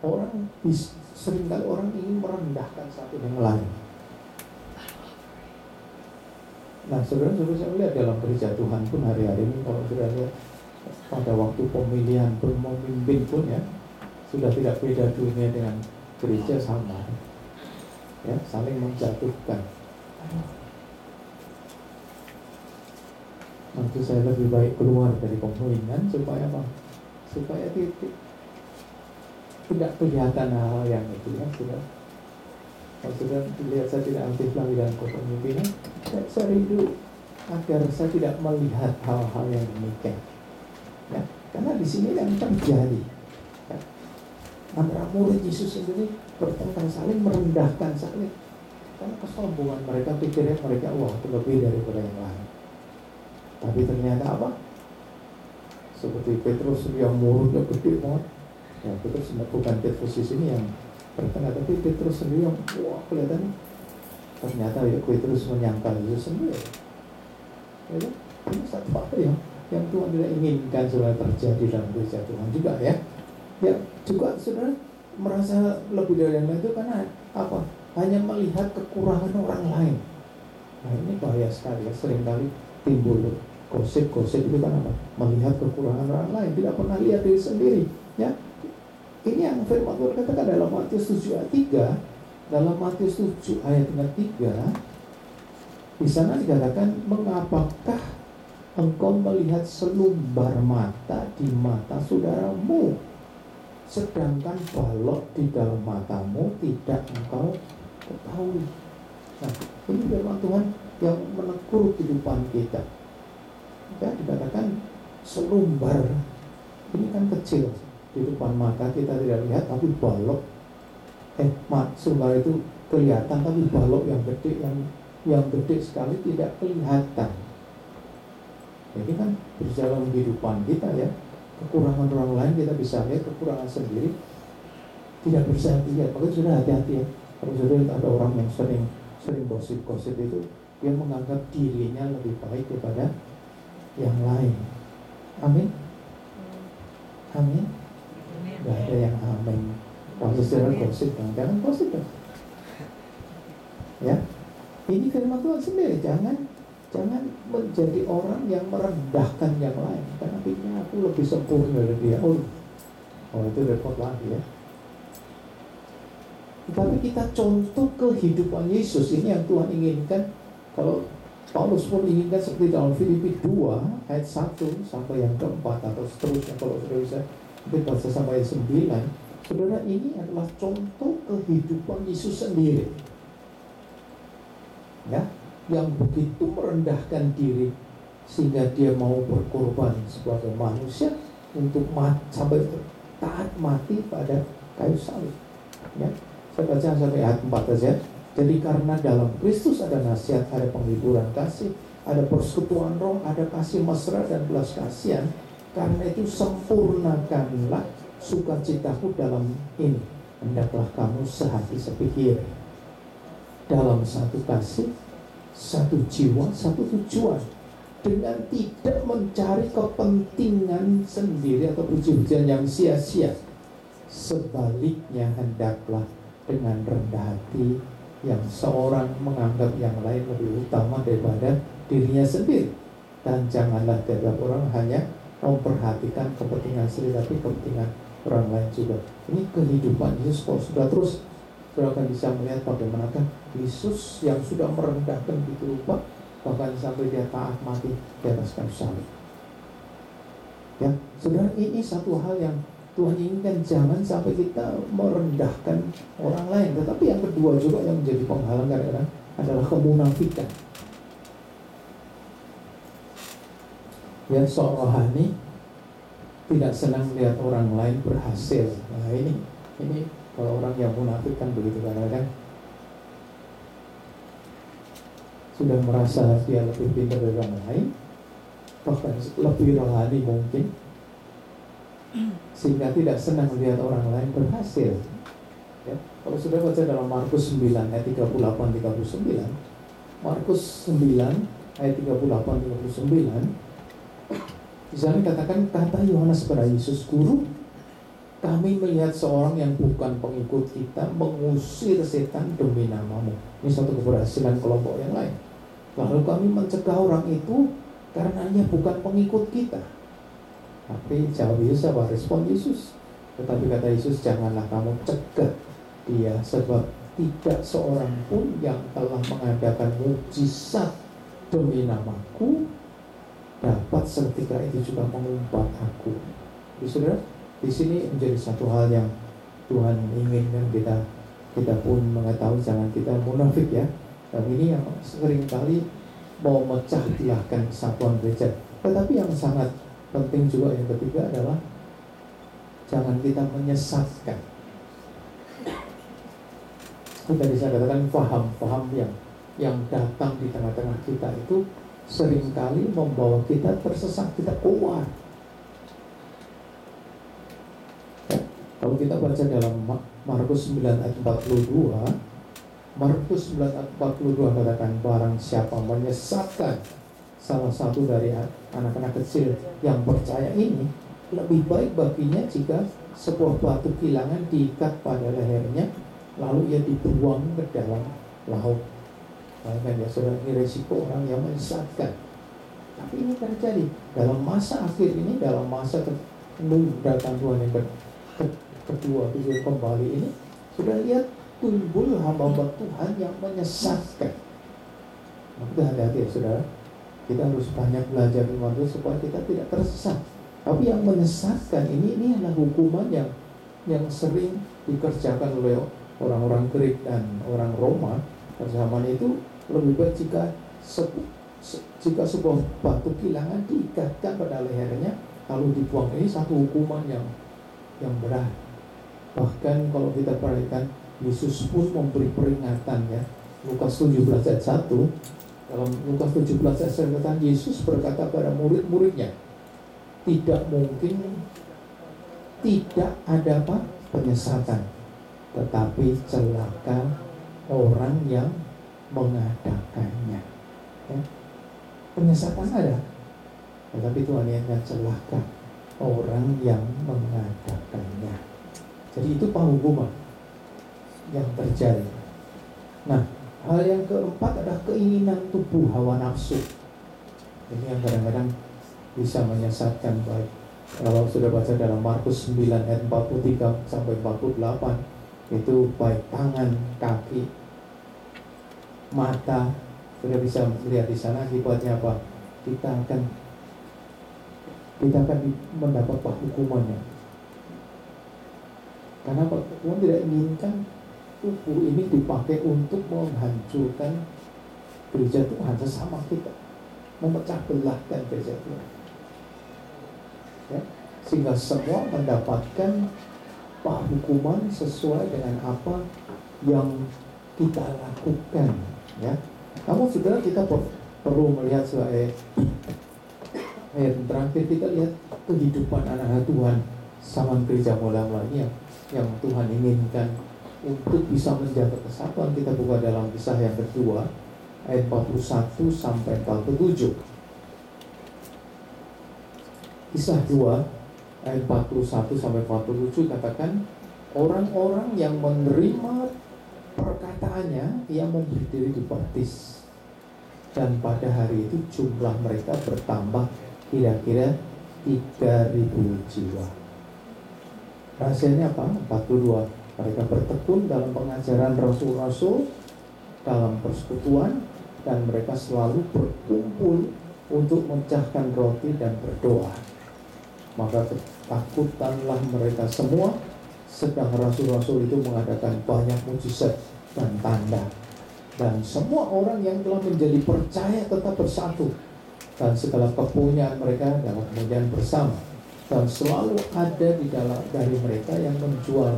orang ingin merendahkan satu yang lain. Nah, saudara-saudara, saya melihat dalam gereja Tuhan pun hari-hari ini, kalau sudah lihat pada waktu pemilihan pemimpin pun ya, sudah tidak beda dunia dengan gereja, sama ya, saling menjatuhkan. Nanti saya lebih baik keluar dari pemilihan supaya apa? Supaya tidak kelihatan hal yang itu ya, sudah. Kalau sudah dilihat saya tidak aktif lagi dalam kepemimpinan, saya rindu agar saya tidak melihat hal-hal yang demikian. Ya, karena di sini yang terjadi. Ya, antara murid Yesus sendiri bertengkar, saling merendahkan, saling, karena kesombongan mereka, pikirnya mereka wah terlebih daripada yang lain. Tapi ternyata apa? Seperti Petrus yang mulutnya gede banget. Ya, Petrus bukan Petrus di sini yang bertengkar, tapi Petrus sendiri yang wah kelihatan. Ternyata ya Petrus menyangkal Yesus sendiri. Ya, ini satu hal yang Tuhan tidak inginkan saudara terjadi dalam gereja Tuhan juga ya. Ya juga saudara merasa lebih dari yang lain itu karena apa? Hanya melihat kekurangan orang lain. Nah ini bahaya sekali ya, seringkali timbul gosip-gosip itu kan apa? Melihat kekurangan orang lain, tidak pernah lihat diri sendiri ya. Ini yang firman Tuhan katakan dalam Matius 7 ayat 3. Dalam Matius 7 ayat 3, di sana dikatakan, mengapakah engkau melihat selumbar mata di mata saudaramu, sedangkan balok di dalam matamu tidak engkau ketahui. Nah, ini firman Tuhan yang menegur kehidupan kita. Ya, dikatakan selumbar, ini kan kecil di depan mata kita tidak lihat, tapi balok selumbar itu kelihatan, tapi balok yang gede, yang gede sekali tidak kelihatan. Jadi kan berjalan kehidupan kita ya, kekurangan orang lain kita bisa lihat, kekurangan sendiri tidak bisa lihat. Maka sudah hati-hati ya. Kalau sudah ada orang yang sering gosip-gosip itu, dia menganggap dirinya lebih baik daripada yang lain. Amin. Amin. Gak ada yang amin. Kalau saudara gosip, jangan gosip dong. Ya, ini firman Tuhan sendiri. Jangan menjadi orang yang merendahkan yang lain. Karena pikirnya aku lebih sempurna dari dia. Oh itu repot lagi ya. Tapi kita contoh kehidupan Yesus ini yang Tuhan inginkan. Kalau Paulus pun inginkan seperti dalam Filipi 2 ayat 1 sampai yang keempat atau seterusnya, kalau sudah bisa kita baca sampai 9. Saudara, ini adalah contoh kehidupan Yesus sendiri ya, yang begitu merendahkan diri sehingga dia mau berkorban sebagai manusia untuk sampai taat mati pada kayu salib ya. Saya baca sampai ayat 4 saja. Jadi karena dalam Kristus ada nasihat, ada penghiburan kasih, ada persekutuan roh, ada kasih mesra dan belas kasihan. Karena itu sempurnakanlah sukacitaku dalam ini. Hendaklah kamu sehati sepikir, dalam satu kasih, satu jiwa, satu tujuan, dengan tidak mencari kepentingan sendiri atau puji-pujian yang sia-sia. Sebaliknya hendaklah dengan rendah hati, yang seorang menganggap yang lain lebih utama daripada dirinya sendiri. Dan janganlah tiap orang hanya memperhatikan kepentingan sendiri, tapi kepentingan orang lain juga. Ini kehidupan Yesus. Kalau sudah terus, saudara akan bisa melihat bagaimanakah Yesus yang sudah merendahkan begitu rupa, bahkan sampai dia taat mati di atas kayu salib. Ya, saudara, ini satu hal yang Tuhan inginkan, jangan sampai kita merendahkan orang lain. Tetapi yang kedua juga yang menjadi penghalang kadang-kadang adalah kemunafikan. Ya, seorang rohani tidak senang melihat orang lain berhasil. Nah ini kalau orang yang munafik kan begitu, kadang-kadang sudah merasa dia lebih pintar dari orang lain, bahkan lebih rohani mungkin, sehingga tidak senang melihat orang lain berhasil. Ya, kalau sudah baca dalam Markus 9 ayat 38-39, Markus 9 ayat 38-39, di sana katakan, kata Yohanes kepada Yesus, Guru, kami melihat seorang yang bukan pengikut kita mengusir setan demi namamu. Ini satu keberhasilan kelompok yang lain. Lalu kami mencegah orang itu karena dia bukan pengikut kita. Tapi jawab Yesus apa? Respon Yesus. Tetapi kata Yesus, janganlah kamu cegah dia, sebab tidak seorang pun yang telah mengadakan mujizat demi namaku dapat seketika itu juga mengumpat aku. Jadi saudara, di sini menjadi satu hal yang Tuhan inginkan kita pun mengetahui, jangan kita munafik ya. Dan ini yang seringkali mau mecah belahkan kesatuan gereja. Tetapi yang sangat penting juga yang ketiga adalah jangan kita menyesatkan. Tadi saya katakan paham-paham yang datang di tengah-tengah kita itu seringkali membawa kita tersesat, kita keluar. Ya, kalau kita baca dalam Markus 9 ayat 42, Markus 9 ayat 42 katakan, barang siapa menyesatkan salah satu dari anak-anak kecil yang percaya ini, lebih baik baginya jika sebuah batu kilangan diikat pada lehernya, lalu ia dibuang ke dalam laut. Bayangkan ya saudara, ini resiko orang yang menyesatkan. Tapi ini terjadi dalam masa akhir ini, dalam masa datang Tuhan yang kedua, tujuan kembali ini. Sudah lihat timbul hamba-hamba Tuhan yang menyesatkan. Maka hati-hati ya saudara, kita harus banyak belajar firman Tuhan supaya kita tidak tersesat. Tapi yang menyesatkan ini adalah hukuman yang sering dikerjakan oleh orang-orang Greek dan orang Roma pada zaman itu. Lebih baik jika sebuah batu kilangan diikatkan pada lehernya lalu dibuang. Ini satu hukuman yang berat. Bahkan kalau kita perhatikan, Yesus pun memberi peringatan ya. Lukas 17 ayat 1. Dalam Lukas 17 ayat 1, Yesus berkata pada murid-muridnya, tidak mungkin tidak ada penyesatan, tetapi celaka orang yang mengadakannya. Ya. Penyesatan ada, tetapi Tuhan yang akan celaka orang yang mengadakannya. Jadi itu penghukuman yang terjadi. Nah, hal yang keempat adalah keinginan tubuh, hawa nafsu. Ini yang kadang-kadang bisa menyesatkan. Baik kalau sudah baca dalam Markus 9 ayat 43 sampai 48, itu baik tangan, kaki, mata, sudah bisa melihat di sana akibatnya apa? Kita akan mendapat hukumannya. Karena Tuhan tidak inginkan tubuh ini dipakai untuk menghancurkan gereja Tuhan sesama kita, memecah belahkan gereja Tuhan. Ya, sehingga semua mendapatkan hukuman sesuai dengan apa yang kita lakukan. Ya, namun saudara, kita perlu melihat sebagai terakhir, kita lihat kehidupan anak-anak Tuhan zaman gereja mula-mula ini yang Tuhan inginkan untuk bisa menjaga kesatuan. Kita buka dalam Kisah yang kedua ayat 41 sampai 47. Kisah 2 ayat 41 sampai 47 katakan, orang-orang yang menerima perkataannya, ia memberi diri dibaptis, dan pada hari itu jumlah mereka bertambah kira-kira 3.000 jiwa. Rahasianya apa? 42. Mereka bertekun dalam pengajaran rasul-rasul, dalam persekutuan, dan mereka selalu berkumpul untuk memecahkan roti dan berdoa. Maka ketakutanlah mereka semua, sedang rasul-rasul itu mengadakan banyak mujizat dan tanda. Dan semua orang yang telah menjadi percaya tetap bersatu, dan segala kepunyaan mereka dalam kemudian bersama. Dan selalu ada di dalam dari mereka yang menjual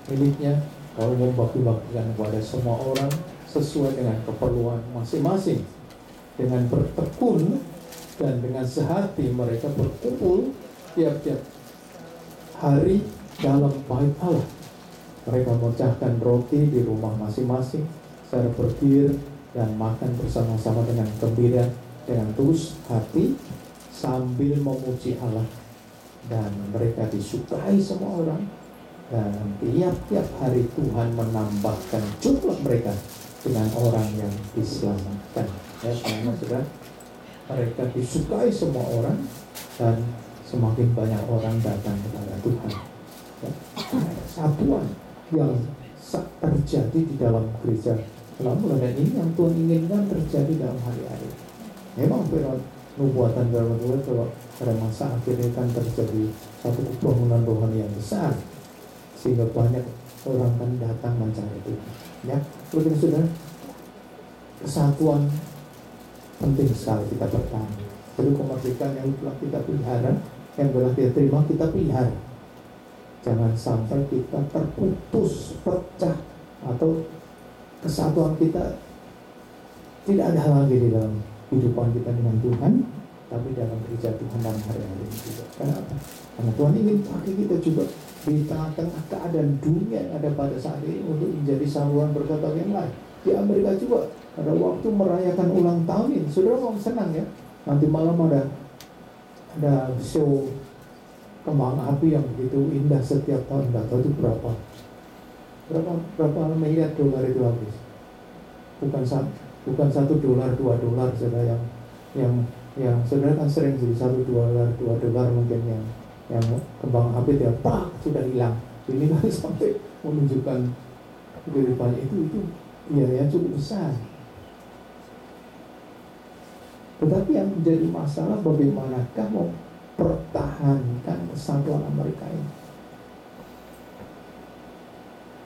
miliknya, lalu membagi-bagikan kepada semua orang sesuai dengan keperluan masing-masing. Dengan bertekun dan dengan sehati mereka berkumpul tiap-tiap hari dalam bait Allah. Mereka memecahkan roti di rumah masing-masing secara bergilir dan makan bersama-sama dengan gembira, dengan tulus hati, sambil memuji Allah. Dan mereka disukai semua orang, dan tiap-tiap hari Tuhan menambahkan jumlah mereka dengan orang yang diselamatkan. Ya, karena sudah mereka disukai semua orang, dan semakin banyak orang datang kepada Tuhan. Ya, kesatuan yang terjadi di dalam gereja lama, dan ini yang Tuhan inginkan terjadi dalam hari-hari. Memang firman nubuatan dalam Tuhan kalau pada masa akhir ini kan terjadi satu kebangunan rohani yang besar, sehingga banyak orang kan datang mencari Tuhan. Ya, mungkin sudah kesatuan penting sekali kita bertahan. Jadi kemerdekaan yang telah kita pelihara, yang telah kita terima, kita pelihara. Jangan sampai kita terputus, pecah, atau kesatuan kita tidak ada lagi di dalam kehidupan kita dengan Tuhan, tapi dalam gereja Tuhan dalam hari-hari ini juga. Kenapa? Karena Tuhan ingin pakai kita juga di tengah-tengah keadaan dunia yang ada pada saat ini untuk menjadi saluran berkat yang lain. Di Amerika juga pada waktu merayakan ulang tahun ini, saudara mau senang ya? Nanti malam ada show kembang api yang begitu indah setiap tahun. Nggak tahu itu berapa miliar dolar itu habis. Bukan $1, $2, saudara, yang saudara kan sering jadi $1, $2 mungkin yang kembang api dia pak sudah hilang. Ini kan sampai menunjukkan kehidupannya itu ya cukup besar. Tetapi yang menjadi masalah bagaimanakah mempertahankan kesatuan Amerika ini?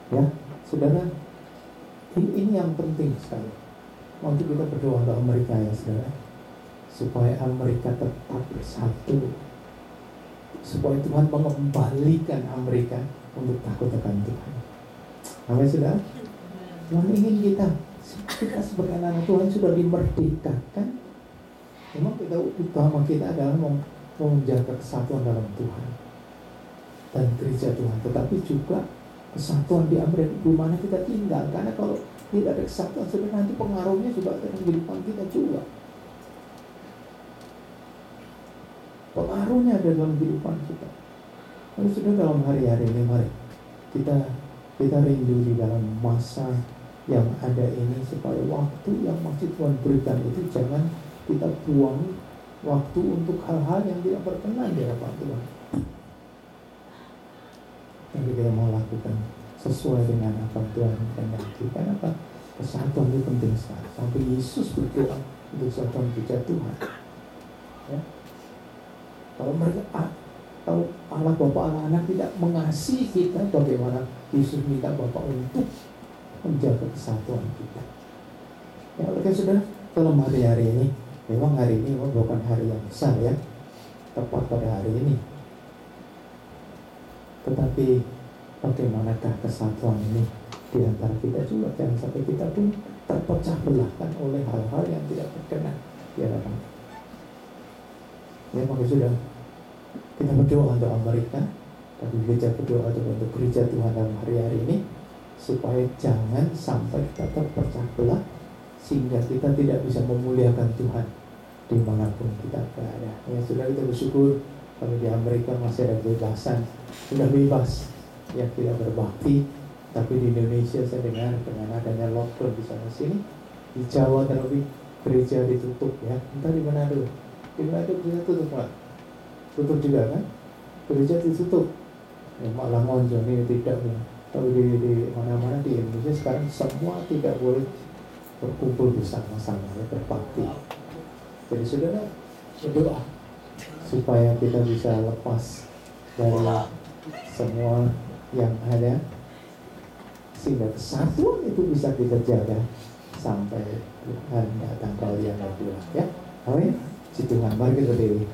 Ya, saudara, ini yang penting sekali. Untuk kita berdoa untuk Amerika ya saudara, supaya Amerika tetap bersatu, supaya Tuhan mengembalikan Amerika untuk takut akan Tuhan. Amin saudara. Tuhan ingin kita sebagai anak Tuhan sudah dimerdekakan. Memang kita utama kita adalah menjaga kesatuan dalam Tuhan dan gereja Tuhan, tetapi juga kesatuan di Amerika di mana kita tinggal. Karena kalau tidak ada kesatuan, sebenarnya nanti pengaruhnya juga akan kehidupan kita juga. Pengaruhnya ada dalam kehidupan kita. Lalu sudah dalam hari-hari ini mari kita rindu di dalam masa yang ada ini, supaya waktu yang masih Tuhan berikan itu jangan kita buang waktu untuk hal-hal yang tidak berkenan di hadapan Tuhan. Yang kita mau lakukan sesuai dengan apa Tuhan kehendaki. Kenapa? Kesatuan itu penting sekali. Sampai Yesus berdoa untuk kesatuan gereja Tuhan. Ya. Kalau Allah Bapa Allah Anak tidak mengasihi kita, bagaimana Yesus minta Bapa untuk menjaga kesatuan kita? Ya, oleh sudah dalam hari-hari ini, memang hari ini bukan hari yang besar ya, tepat pada hari ini. Tetapi bagaimanakah kesatuan ini di antara kita juga? Jangan sampai kita pun terpecah belahkan oleh hal-hal yang tidak berkenan di hadapan. Ya, maka sudah kita berdoa untuk Amerika, tapi gereja berdoa untuk gereja Tuhan dalam hari-hari ini, supaya jangan sampai kita terpecah belah, sehingga kita tidak bisa memuliakan Tuhan dimanapun kita berada. Ya sudah, kita bersyukur kalau di Amerika masih ada kebebasan, sudah bebas yang tidak berbakti. Tapi di Indonesia saya dengar dengan adanya lockdown di sana sini, di Jawa terlebih gereja ditutup ya. Entah di mana dulu, gereja tutup Pak, tutup juga kan? Gereja ditutup. Ya, malah ngonjol ini tidak ya. Tapi di mana-mana di Indonesia sekarang semua tidak boleh berkumpul bersama-sama ya, berbakti. Jadi saudara berdoa supaya kita bisa lepas dari semua yang ada, sehingga kesatuan itu bisa kita jaga sampai Tuhan datang kali yang kedua ya. Amin. Si Tuhan, mari kita berdiri.